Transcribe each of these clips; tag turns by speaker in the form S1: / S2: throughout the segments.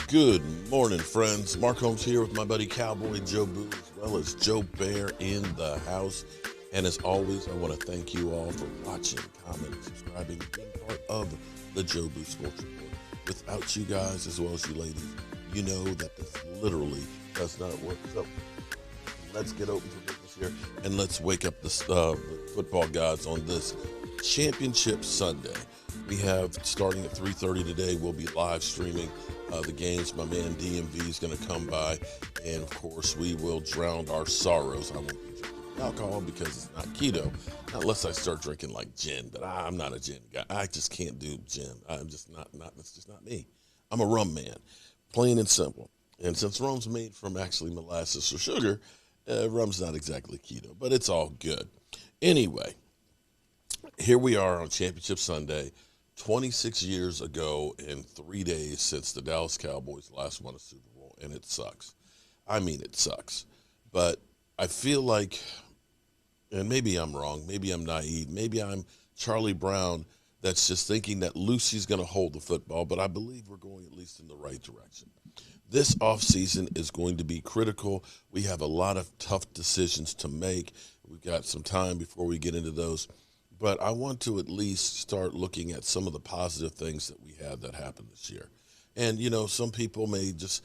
S1: Good morning, friends. Mark Holmes here with my buddy Cowboy Joe Boo, as well as Joe Bear in the house. And as always, I want to thank you all for watching, commenting, subscribing, being part of the Joe Boo Sports Report. Without you guys, as well as you ladies, you know that this literally does not work. So let's get open for business here, and let's wake up the football gods on this Championship Sunday. We have, starting at 3:30 today, we'll be live streaming the games. My man DMV is going to come by, and of course we will drown our sorrows. I won't be drinking alcohol because it's not keto, unless I start drinking like gin, but I'm not a gin guy. I just can't do gin. I'm just not, that's just not me. I'm a rum man, plain and simple. And since rum's made from actually molasses or sugar, rum's not exactly keto, but it's all good. Anyway, here we are on Championship Sunday, 26 years ago and 3 days since the Dallas Cowboys last won a Super Bowl, and it sucks. I mean, it sucks. But I feel like, and maybe I'm wrong, maybe I'm naive, maybe I'm Charlie Brown that's just thinking that Lucy's going to hold the football, but I believe we're going at least in the right direction. This offseason is going to be critical. We have a lot of tough decisions to make. We've got some time before we get into those. But I want to at least start looking at some of the positive things that we had that happened this year. And, you know, some people may just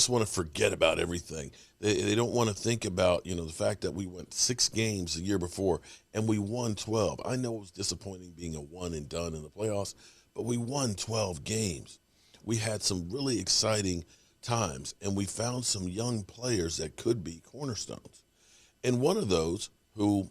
S1: want to forget about everything. They don't want to think about, you know, the fact that we went 6 games the year before and we won 12. I know it was disappointing being a one and done in the playoffs, but we won 12 games. We had some really exciting times, and we found some young players that could be cornerstones. And one of those who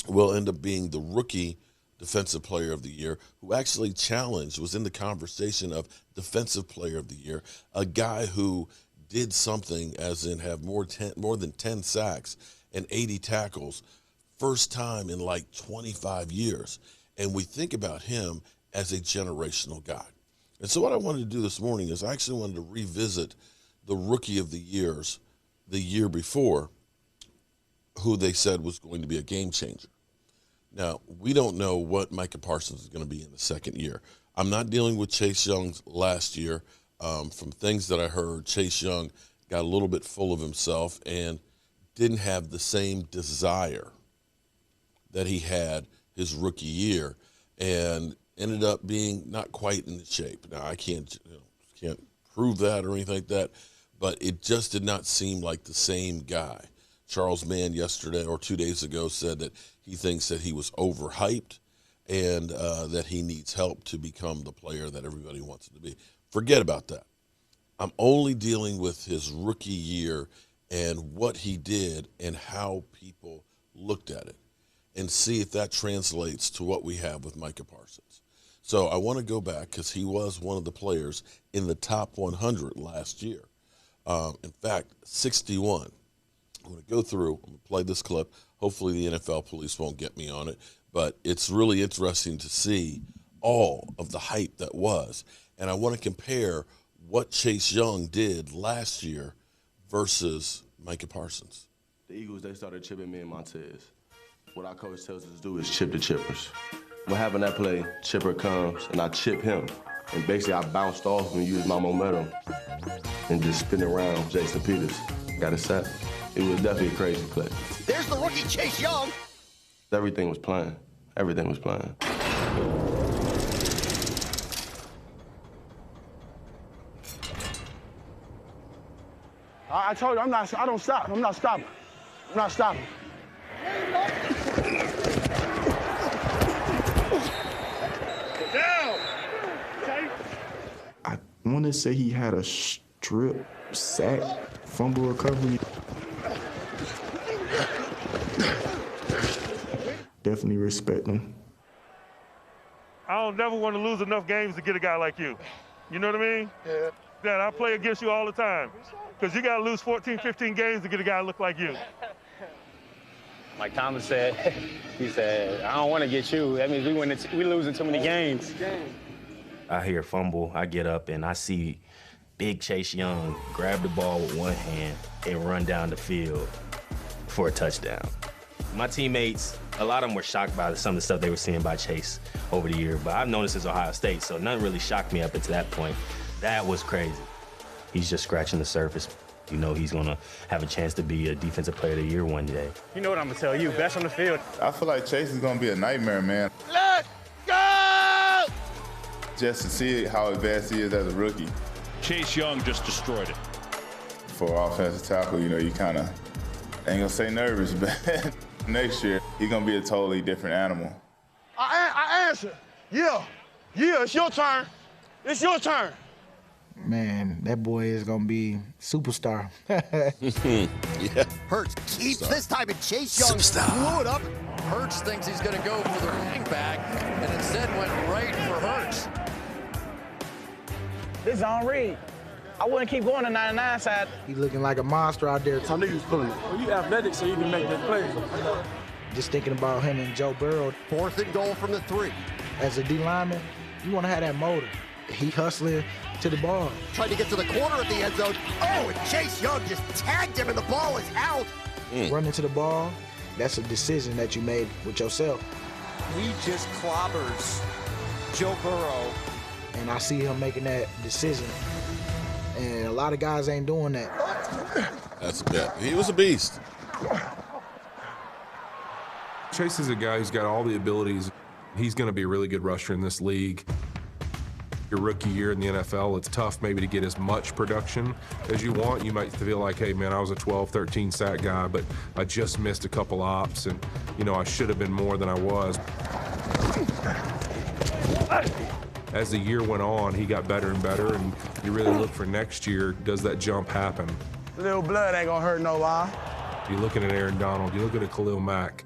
S1: will end up being the rookie defensive player of the year, who actually challenged, was in the conversation of defensive player of the year, a guy who did something as in have more than 10 sacks and 80 tackles, first time in like 25 years. And we think about him as a generational guy. And so what I wanted to do this morning is I actually wanted to revisit the rookie of the years the year before, who they said was going to be a game changer. Now, we don't know what Micah Parsons is going to be in the second year. I'm not dealing with Chase Young's last year. From things that I heard, Chase Young got a little bit full of himself and didn't have the same desire that he had his rookie year, and ended up being not quite in the shape. Now, I can't prove that or anything like that, but it just did not seem like the same guy. Charles Mann yesterday or 2 days ago said that he thinks that he was overhyped and that he needs help to become the player that everybody wants him to be. Forget about that. I'm only dealing with his rookie year and what he did and how people looked at it, and see if that translates to what we have with Micah Parsons. So I want to go back because he was one of the players in the top 100 last year. In fact, 61. I'm going to go through, I'm going to play this clip. Hopefully the NFL police won't get me on it, but it's really interesting to see all of the hype that was. And I want to compare what Chase Young did last year versus Micah Parsons.
S2: The Eagles, they started chipping me and Montez. What our coach tells us to do is chip the chippers. What happened that play, chipper comes, and I chip him. And basically I bounced off and used my momentum and just spin around Jason Peters. Got a sack. It was definitely a crazy play.
S3: There's the rookie Chase Young.
S2: Everything was playing. Everything was playing.
S4: I told you, I don't stop. I'm not stopping. I'm not stopping.
S5: Down.
S6: I want to say he had a strip sack fumble recovery. Definitely respect him.
S5: I don't never want to lose enough games to get a guy like you. You know what I mean?
S4: Yeah.
S5: Dad, I play against you all the time. Because you got to lose 14, 15 games to get a guy look like you.
S7: Like Thomas said, he said, I don't want to get you. That means we losing too many games.
S8: I hear fumble, I get up and I see big Chase Young grab the ball with one hand and run down the field for a touchdown. My teammates, a lot of them were shocked by some of the stuff they were seeing by Chase over the year, but I've known this since Ohio State, so nothing really shocked me up until that point. That was crazy. He's just scratching the surface. You know he's going to have a chance to be a defensive player of the year one day.
S7: You know what I'm going to tell you, best on the field.
S9: I feel like Chase is going to be a nightmare, man.
S3: Let's go!
S9: Just to see how advanced he is as a rookie.
S10: Chase Young just destroyed it.
S9: For offensive tackle, you know, you kind of, ain't going to say nervous, but next year, he's going to be a totally different animal.
S4: I answer. Yeah, it's your turn. It's your turn.
S6: Man, that boy is going to be superstar.
S1: Yeah.
S3: Hurts keeps this time, and Chase Young blew it up.
S11: Hurts thinks he's going to go for the running back, and instead went right for Hurts.
S7: This is Henri. I wouldn't keep going to 99 side.
S6: He's looking like a monster out there.
S4: I knew you was pulling it. Well, you athletic, so you can make that play.
S6: Just thinking about him and Joe Burrow.
S3: 4th and goal from the 3.
S6: As a D lineman, you want to have that motor. He hustling to the ball.
S3: Tried to get to the corner of the end zone. Oh, and Chase Young just tagged him, and the ball is out.
S6: Running to the ball, that's a decision that you made with yourself.
S3: He just clobbers Joe Burrow.
S6: And I see him making that decision. And a lot of guys ain't doing that.
S1: That's a bet. He was a beast.
S12: Chase is a guy who's got all the abilities. He's going to be a really good rusher in this league. Your rookie year in the NFL, it's tough maybe to get as much production as you want. You might feel like, hey, man, I was a 12, 13 sack guy, but I just missed a couple ops, and, you know, I should have been more than I was. As the year went on, he got better and better, and you really look for next year, does that jump happen?
S4: A little blood ain't gonna hurt no lie.
S12: You're looking at Aaron Donald, you look at a Khalil Mack.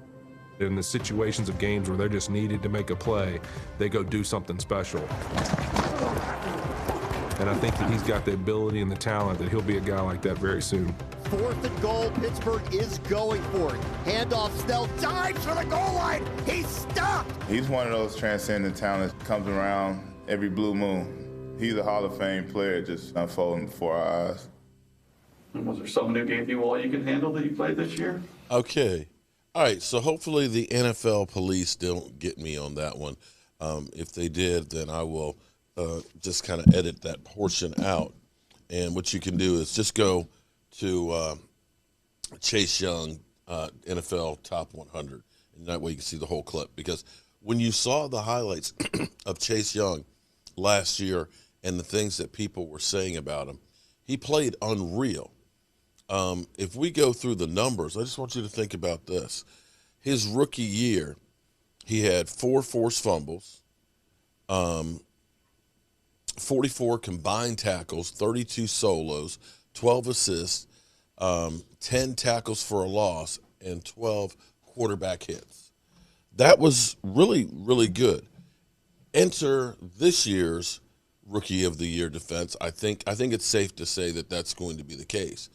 S12: In the situations of games where they're just needed to make a play, they go do something special. And I think that he's got the ability and the talent that he'll be a guy like that very soon.
S3: 4th and goal, Pittsburgh is going for it. Handoff, Snell dives for the goal line. He's stopped.
S9: He's one of those transcendent talents that comes around every blue moon. He's a Hall of Fame player just unfolding before our eyes.
S13: And was there someone who gave you all you can handle that you played this year?
S1: Okay. All right, so hopefully the NFL police don't get me on that one. If they did, then I will just kind of edit that portion out. And what you can do is just go to Chase Young NFL Top 100. And that way you can see the whole clip. Because when you saw the highlights of Chase Young last year and the things that people were saying about him, he played unreal. If we go through the numbers, I just want you to think about this. His rookie year, he had 4 forced fumbles, 44 combined tackles, 32 solos, 12 assists, 10 tackles for a loss, and 12 quarterback hits. That was really, really good. Enter this year's Rookie of the Year defense. I think it's safe to say that that's going to be the case.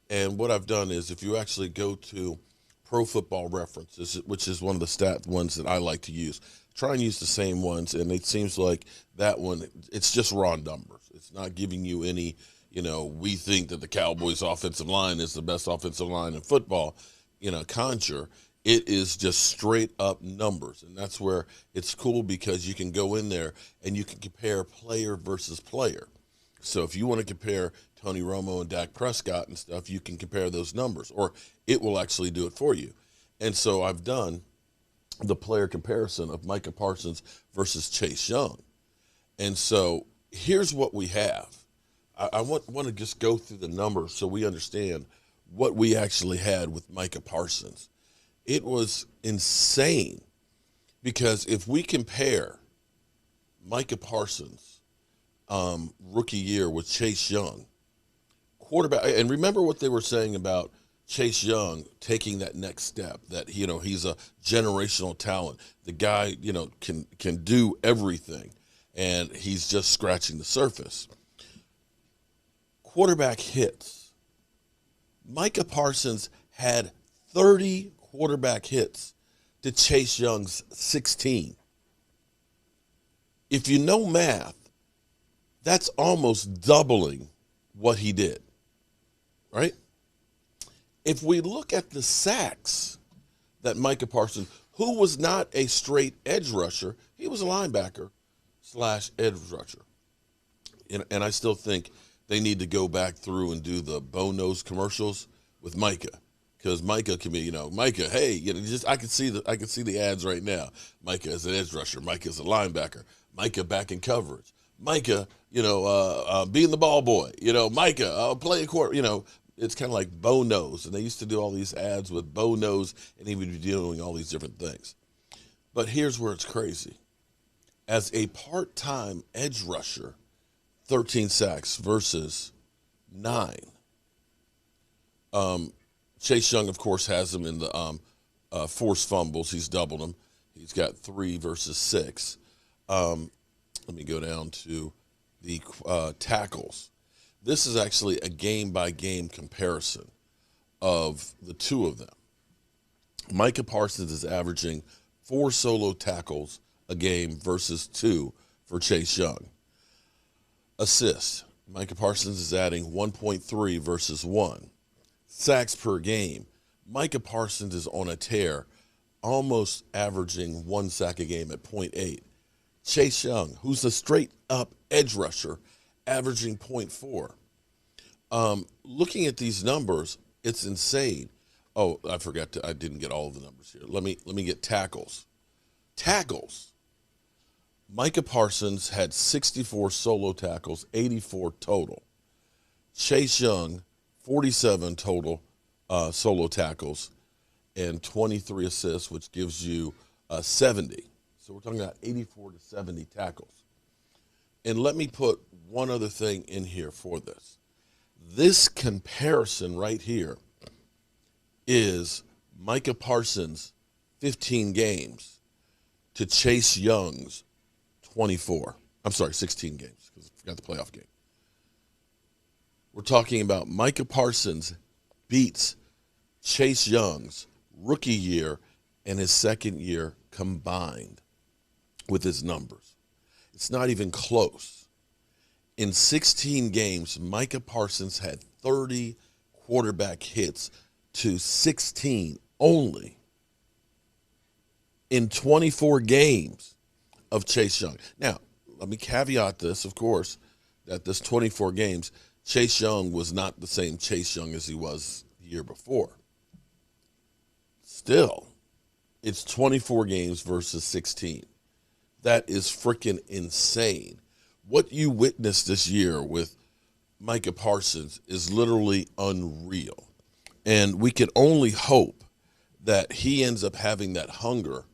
S1: And what I've done is, if you actually go to Pro Football References, which is one of the stat ones that I like to use, try and use the same ones, and it seems like that one, it's just raw numbers. It's not giving you any, we think that the Cowboys' offensive line is the best offensive line in football, conjure. It is just straight up numbers, and that's where it's cool, because you can go in there and you can compare player versus player. So if you want to compare Tony Romo and Dak Prescott and stuff, you can compare those numbers, or it will actually do it for you. And so I've done the player comparison of Micah Parsons versus Chase Young. And so here's what we have. I want to just go through the numbers so we understand what we actually had with Micah Parsons. It was insane, because if we compare Micah Parsons' rookie year with Chase Young, quarterback, and remember what they were saying about Chase Young taking that next step, that, he's a generational talent. The guy, can do everything, and he's just scratching the surface. Quarterback hits. Micah Parsons had 30 quarterback hits to Chase Young's 16. If you know math, that's almost doubling what he did, right? If we look at the sacks that Micah Parsons, who was not a straight edge rusher, he was a linebacker / edge rusher. And I still think they need to go back through and do the Bo-Nose commercials with Micah. Because Micah can be, Micah, hey, I can see the ads right now. Micah is an edge rusher. Micah is a linebacker. Micah back in coverage. Micah, being the ball boy. Micah, play a quarter. It's kind of like Bo-Nose. And they used to do all these ads with Bo-Nose, and he would be doing all these different things. But here's where it's crazy. As a part-time edge rusher, 13 sacks versus 9. Chase Young, of course, has him in the forced fumbles. He's doubled them. He's got 3 versus 6. Let me go down to the tackles. This is actually a game-by-game comparison of the two of them. Micah Parsons is averaging 4 solo tackles a game versus 2 for Chase Young. Assists. Micah Parsons is adding 1.3 versus 1. Sacks per game. Micah Parsons is on a tear, almost averaging 1 sack a game at 0.8. Chase Young, who's a straight-up edge rusher, averaging 0.4. Looking at these numbers, it's insane. Oh, I didn't get all of the numbers here. Let me get tackles. Tackles. Micah Parsons had 64 solo tackles, 84 total. Chase Young, 47 total solo tackles and 23 assists, which gives you 70. So we're talking about 84 to 70 tackles. And let me put one other thing in here for this. This comparison right here is Micah Parsons' 15 games to Chase Young's 16 games, because I forgot the playoff game. We're talking about Micah Parsons beats Chase Young's rookie year and his second year combined with his numbers. It's not even close. In 16 games, Micah Parsons had 30 quarterback hits to 16 only in 24 games of Chase Young. Now, let me caveat this, of course, that this 24 games, Chase Young was not the same Chase Young as he was the year before. Still, it's 24 games versus 16. That is freaking insane. What you witnessed this year with Micah Parsons is literally unreal. And we can only hope that he ends up having that hunger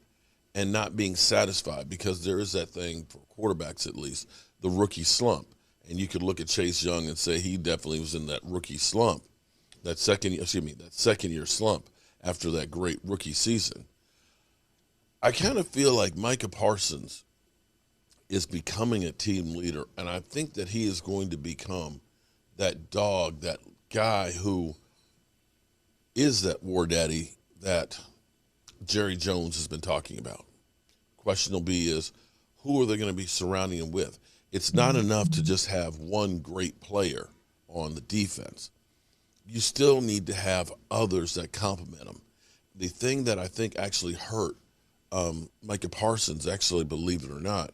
S1: and not being satisfied, because there is that thing, for quarterbacks at least, the rookie slump. And you could look at Chase Young and say he definitely was in that rookie slump, that second year slump after that great rookie season. I kind of feel like Micah Parsons is becoming a team leader, and I think that he is going to become that dog, that guy who is that war daddy that Jerry Jones has been talking about. Question will be is, who are they going to be surrounding him with? It's not enough to just have one great player on the defense. You still need to have others that complement him. The thing that I think actually hurt Micah Parsons, actually, believe it or not,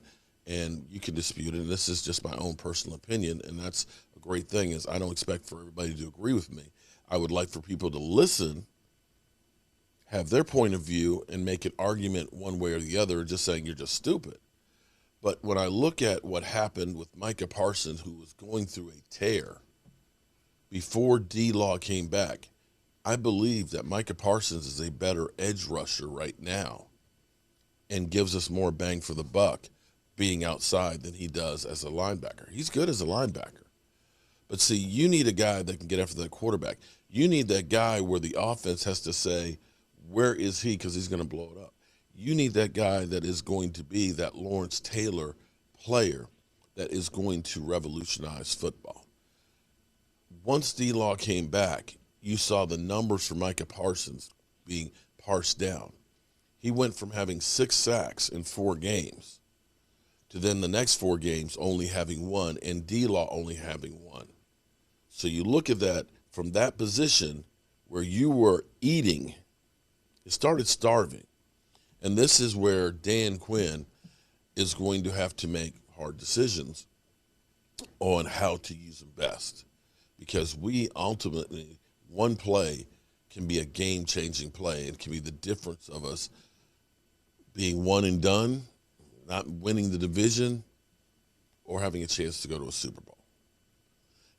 S1: and you can dispute it, and this is just my own personal opinion, and that's a great thing, is I don't expect for everybody to agree with me. I would like for people to listen, have their point of view, and make an argument one way or the other, just saying you're just stupid. But when I look at what happened with Micah Parsons, who was going through a tear before D-Law came back, I believe that Micah Parsons is a better edge rusher right now and gives us more bang for the buck being outside than he does as a linebacker. He's good as a linebacker. But see, you need a guy that can get after that quarterback. You need that guy where the offense has to say, where is he, because he's going to blow it up. You need that guy that is going to be that Lawrence Taylor player that is going to revolutionize football. Once D-Law came back, you saw the numbers for Micah Parsons being parsed down. He went from having 6 sacks in 4 games to then the next 4 games only having 1, and D-Law only having 1. So you look at that from that position where you were eating, it started starving. And this is where Dan Quinn is going to have to make hard decisions on how to use them best, because we ultimately, one play can be a game-changing play. It can be the difference of us being one and done, not winning the division, or having a chance to go to a Super Bowl.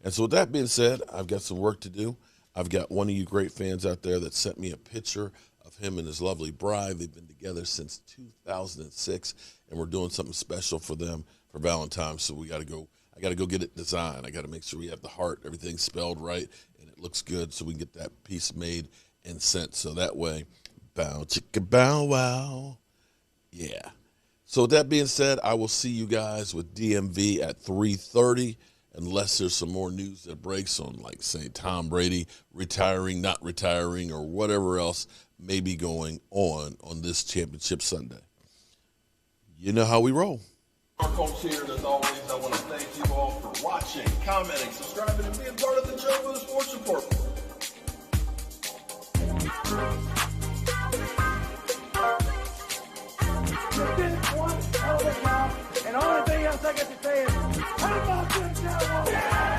S1: And so with that being said, I've got some work to do. I've got one of you great fans out there that sent me a picture of him and his lovely bride. They've been together since 2006, and we're doing something special for them for Valentine's. So I got to go get it designed. I got to make sure we have the heart, everything spelled right, and it looks good, so we can get that piece made and sent. So that way, bow chicka bow wow. Yeah. So with that being said, I will see you guys with DMV at 3:30, unless there's some more news that breaks on, like, say, Tom Brady retiring, not retiring, or whatever else may be going on this championship Sunday. You know how we roll.
S14: Our coach here, and as always, I want to thank you all for watching, commenting, subscribing, and being part of the Joe Boo Sports Report.
S15: You did one hell of a job, and the only thing else I got to say is, how about them Cowboys?